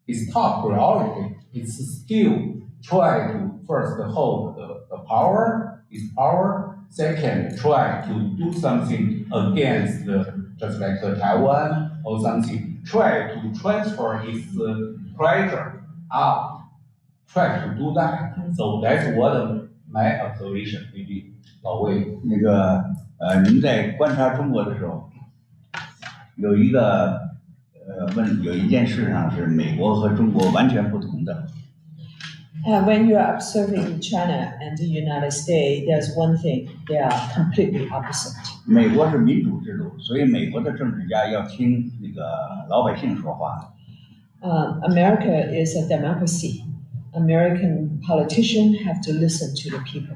His top priority is still try to first hold his power. Second, try to do something against just like Taiwan or something. Try to transfer his pressure out. Try to do that. So that's what my observation maybe 老魏。您在观察中国的时候，有一件事上是美国和中国完全不同的。When you are observing China and the United States, there's one thing, they are completely opposite. 美国是民主制度，所以美国的政治家要听老百姓说话。America is a democracy. American politicians have to listen to the people.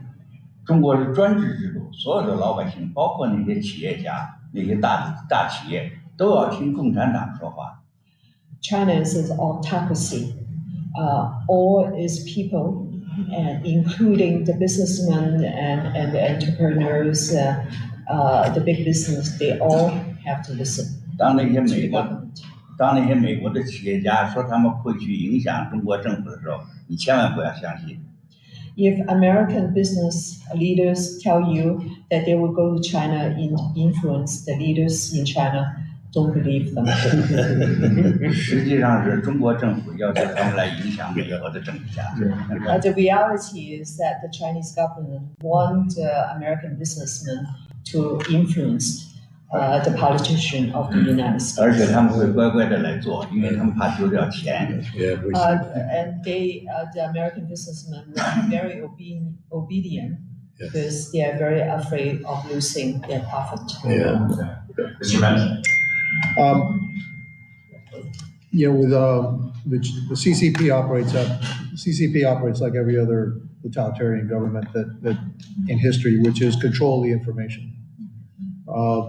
中国是专制制度，所有的老百姓，包括那些企业家、那些大企业，都要听共产党说话。China is an autocracy. All its people and including the businessmen and the entrepreneurs, the big business, they all have to listen. 当那些美国的企业家说他们会去影响中国政府的时候，你千万不要相信。If American business leaders tell you that they will go to China and influence the leaders in China, don't believe them. 实际上是中国政府要求他们来影响美国的政治家。The reality is that the Chinese government want American businessmen to influence the politician of the United States. 而且他们会乖乖的来做，因为他们怕丢掉钱。And the American businessmen are very obedient because they are very afraid of losing their profit. Mr. Benjamin. With the CCP operates like every other totalitarian government that in history, which is control the information.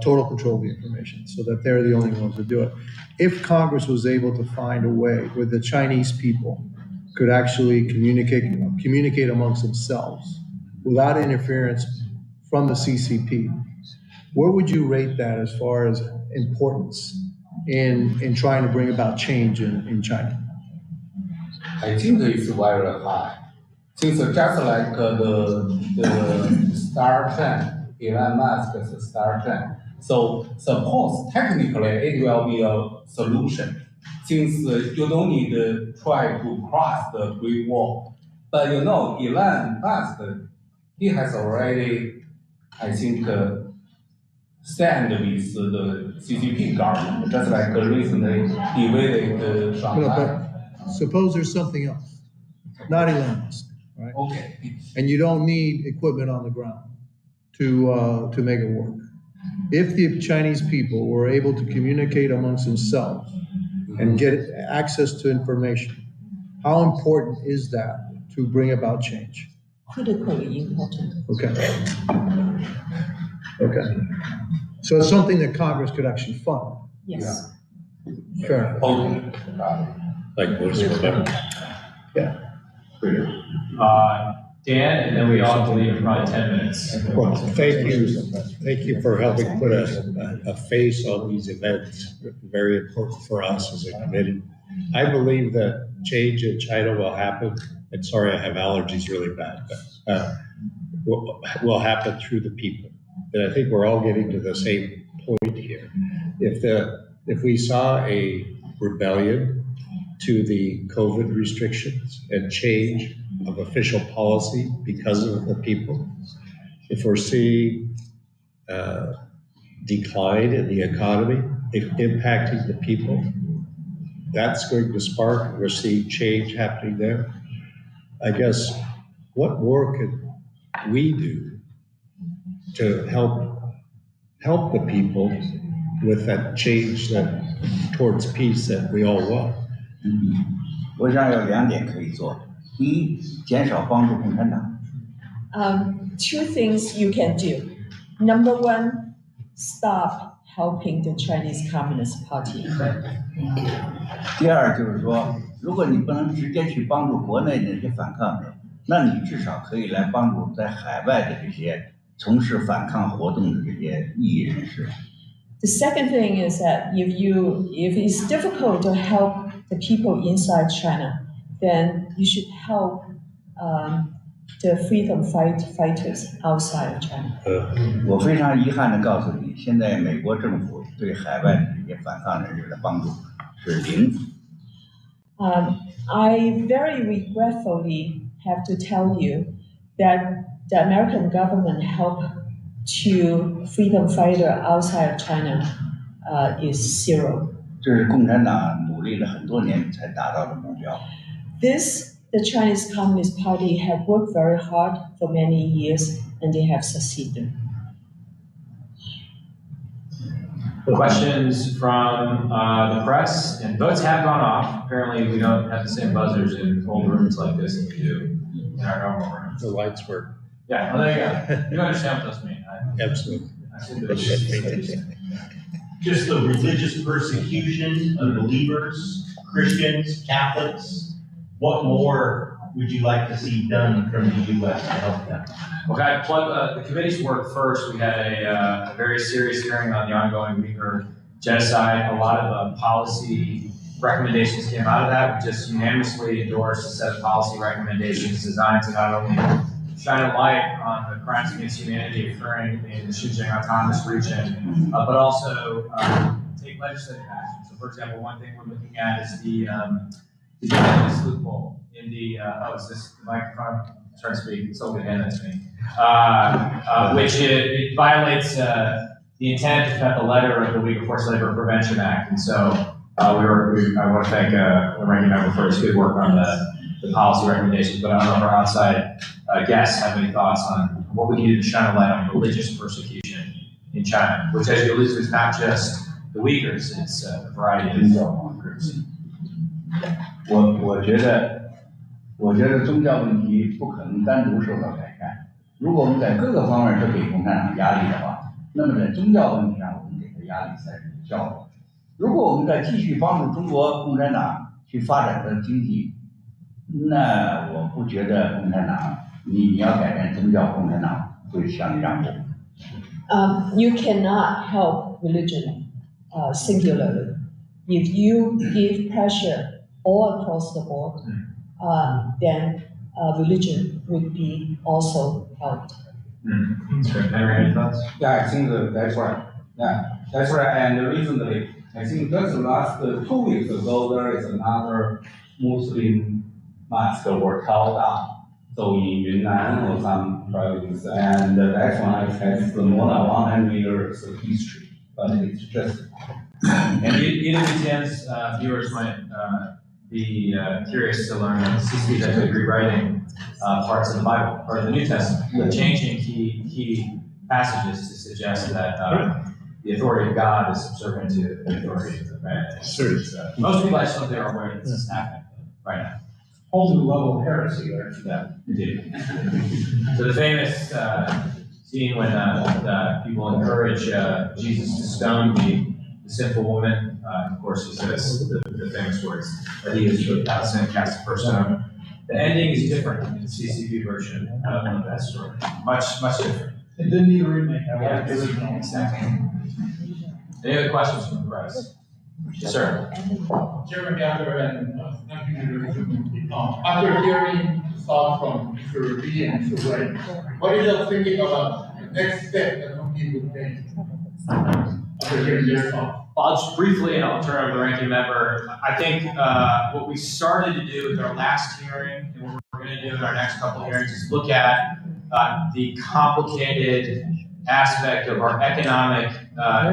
Total control of the information, so that they're the only ones that do it. If Congress was able to find a way where the Chinese people could actually communicate amongst themselves without interference from the CCP, where would you rate that as far as importance in trying to bring about change in China? I think it's very high. Since just like the star trend, Elon Musk's star trend. So suppose technically it will be a solution, since you don't need to try to cross the Great Wall. But Elon Musk, he has already, I think, stand with the CCP government, just like recently divided Shanghai. But suppose there's something else, not Elon Musk, right? Okay. And you don't need equipment on the ground to make it work. If the Chinese people were able to communicate amongst themselves and get access to information, how important is that to bring about change? Critically important. Okay. So it's something that Congress could actually fund. Yes. Fair enough. Okay. Like voice of Yeah. Dan, and then we all have to leave in probably 10 minutes. Well, thank you for helping put a face on these events. Very important for us as a committee. I believe that change in China will happen. And sorry, I have allergies really bad, but will happen through the people. And I think we're all getting to the same point here. If we saw a rebellion to the COVID restrictions and change of official policy because of the people, if we're seeing decline in the economy, impacting the people, that's going to spark, we're seeing change happening there. I guess, what more could we do to help the people with that change towards peace that we all want? 我想有2点可以做。第一，减少帮助共产党。Two things you can do. Number one, stop helping the Chinese Communist Party. 第二就是说，如果你不能直接去帮助国内的这些反抗者，那你至少可以来帮助在海外的这些从事反抗活动的这些异议人士。The second thing is that if it's difficult to help the people inside China, then you should help the freedom fighters outside of China. 我非常遗憾地告诉你，现在美国政府对海外的这些反抗人士的帮助是0。I very regretfully have to tell you that the American government help to freedom fighter outside of China is 0. 这是共产党努力了很多年才达到的目标。The Chinese Communist Party have worked very hard for many years, and they have succeeded. Questions from the press, and votes have gone off. Apparently, we don't have the same buzzers in old rooms like this as we do in our normal rooms. The lights work. Yeah, well, there you go. You understand what those mean. Absolutely. Just the religious persecution of believers, Christians, Catholics. What more would you like to see done from the U.S. to help them? Okay, the committee's work first. We had a very serious hearing on the ongoing Uyghur genocide. A lot of policy recommendations came out of that. We just unanimously endorsed a set of policy recommendations designed to not only shine a light on the crimes against humanity occurring in the Xinjiang Autonomous Region, but also take legislative action. So, for example, one thing we're looking at is the this loophole in the is this the microphone? I'm trying to speak. It's okay, hand that to me. Which it violates the intent of the letter of the Uyghur Forced Labor Prevention Act, and so I want to thank the ranking member for his good work on the policy recommendations. But I don't know if our outside guests have any thoughts on what we need to shine a light on religious persecution in China, which, as you allude to, is not just the Uyghurs; it's a variety of groups. 我觉得宗教问题不可能单独受到改善。如果我们在各个方面都给共产党压力的话，那么在宗教问题上我们给他压力才是有效果。如果我们再继续帮助中国共产党去发展它的经济，那我不觉得共产党你要改变宗教，共产党会向你让步。You cannot help religion singularly. If you give pressure all across the board, then religion would be also helped. Henry, any thoughts? Yeah, I think that's right. Yeah, that's right. And recently, I think just the last 2 weeks ago, there is another Muslim mosque were held down. So in Yunnan or some province, and that one has more than 100 years of history. But it's just. And Indonesians, viewers might be curious to learn that CCP is actually rewriting parts of the Bible, part of the New Testament, changing key passages to suggest that the authority of God is subservient to the authority of man. Most people I don't think are aware that this is happening right now. Whole new level of heresy there. Yeah, indeed. So the famous scene when people encourage Jesus to stone the sinful woman, of course, he says the famous words that he is without sin cast the first stone. The ending is different in the CCP version of that story. Much different. It didn't need a remake. Yeah, exactly. Any other questions from the press? Yes, sir. Chairman Gallagher and after hearing thoughts from Mr. Lee and Mr. Wright, what is your thinking about the next step that company would take after hearing their thoughts? I'll just briefly, and I'll turn over to the ranking member. I think what we started to do with our last hearing, and what we're going to do in our next couple of hearings, is look at the complicated aspect of our economic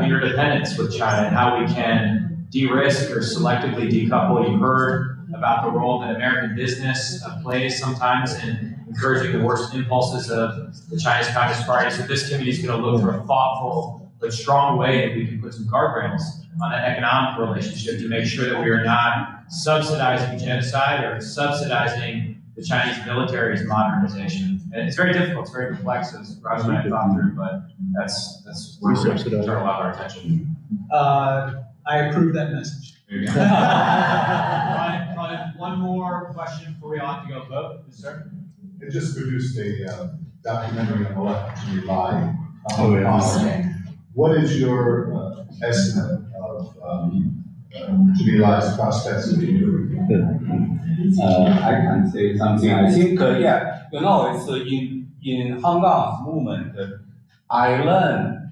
interdependence with China and how we can de-risk or selectively decouple. You heard about the role that American business plays sometimes in encouraging the worst impulses of the Chinese Communist Party. So this committee is going to look for a thoughtful but strong way that we can put some guardrails on that economic relationship to make sure that we are not subsidizing genocide or subsidizing the Chinese military's modernization. And it's very difficult, it's very complex, as Roger and I thought through, but that's where we're going to turn a lot of our attention. I approve that message. There you go. Probably one more question before we all have to go vote. Yes, sir. It just produced a documentary on election July. What is your estimate of July's prospects of the I can say something. I think, it's in Hong Kong movement. I learned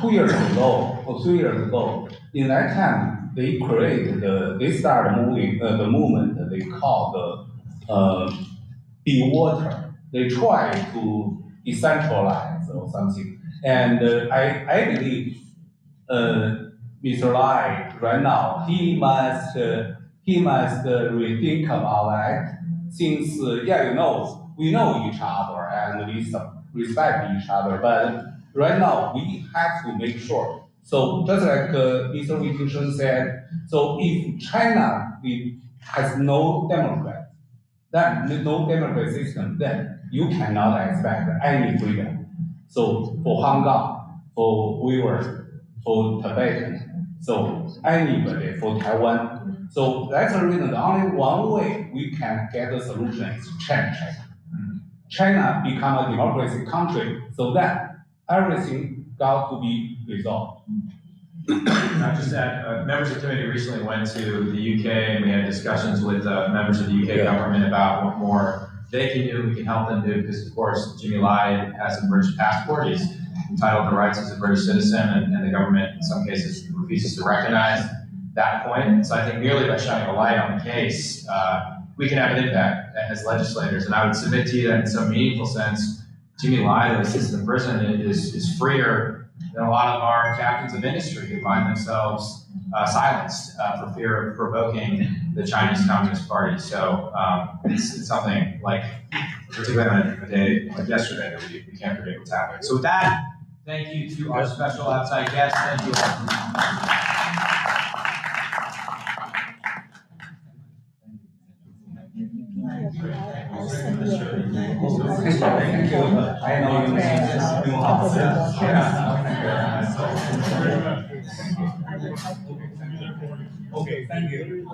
2 years ago or 3 years ago. In that time, they start moving the movement they call the Be Water. They try to decentralize or something. And I believe Mr. Lai right now he must rethink about that, since we know each other and we respect each other, but right now we have to make sure. So just like Mr. Wittgenstein said, so if China has no democrat, then no democratic system, then you cannot expect any freedom. So for Hong Kong, for Uyghurs, for Tibetans, So anybody for Taiwan. So that's the reason the only one way we can get the solution is change China. China become a democracy country so that everything got to be resolved. Not just that, members of the committee recently went to the UK and we had discussions with members of the UK government about what more they can do, we can help them do, because of course Jimmy Lai has a British passport, he's entitled to rights as a British citizen, and the government in some cases refuses to recognize that point. So I think merely by shining a light on the case, we can have an impact as legislators. And I would submit to you that in some meaningful sense, Jimmy Lai, who sits in prison, is freer than a lot of our captains of industry who find themselves silenced for fear of provoking the Chinese Communist Party. So it's something like, particularly on a day like yesterday, that we can't predict what's happening. So with that, thank you to our special outside guests. Thank you all. I know you made this new house. Okay, thank you.